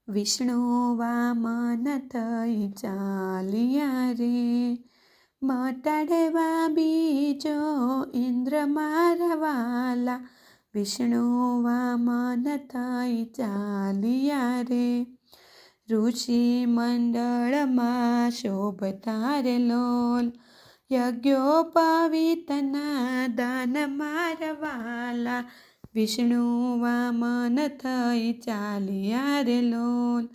વિષ્ણુ વામન થઈ ચાલ્યા રે, મટાડવા બીજો ઇન્દ્ર મારા વાલા. વિષ્ણુ વામન થઈ ચાલ્યા રે, ઋષિ મંડળમાં શોભતા રે લોલ. યજ્ઞોપવીતના દાન મારા વાલા, વિષ્ણુ વામન થઈ ચાલ્યા રે લોલ.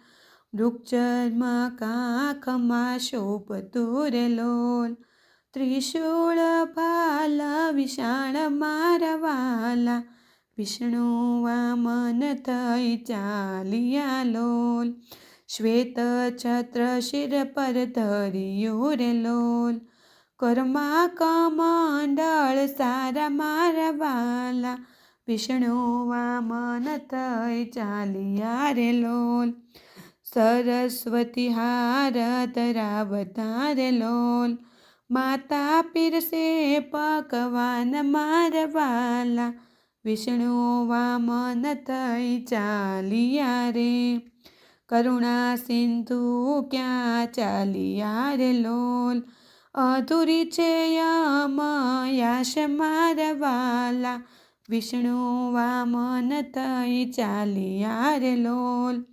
વૃક્ષમાં કાખમાં શોભતું રે લોલ, ત્રિશૂળ ભાલ વિશાળ મારા વાલા. વિષ્ણુ વામન થઈ ચાલ્યા લોલ. શ્વેત છત્ર શિર પર ધર્યું રે લોલ, કર્મા કમંડળ સારા મારા વાલા. વિષ્ણુ વામન થઈ ચાલ્યા રે લોલ. સરસ્વતી હાર ધરાવતા રે લોલ, માતા પીરસે પકવાન મારા વાલા. વિષ્ણુ વામન થઈ ચાલ્યા રે, કરુણા સિંધુ ક્યાં ચાલ્યા રે લોલ. અધૂરી છે યમયાશ મારા વાલા, વિષ્ણુ વામન થઈ ચાલ્યા રે લોલ.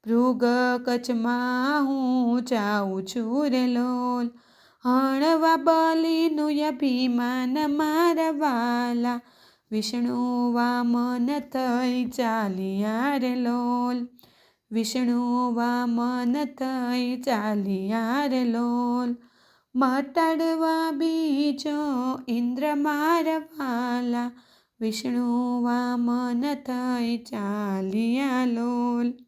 ભૃગ કચ્છમાં હું જાઉં છું રે લોલ, હણવા બલીનું અભિમાન મારા વાલા. વિષ્ણુ વામન થઈ ચાલ્યા રે લોલ, વિષ્ણુ વામન થઈ ચાલ્યા રે લોલ. મટાડવા બીજો ઇન્દ્ર મારા વાલા, વિષ્ણુ વામન થઈ ચાલ્યા લોલ.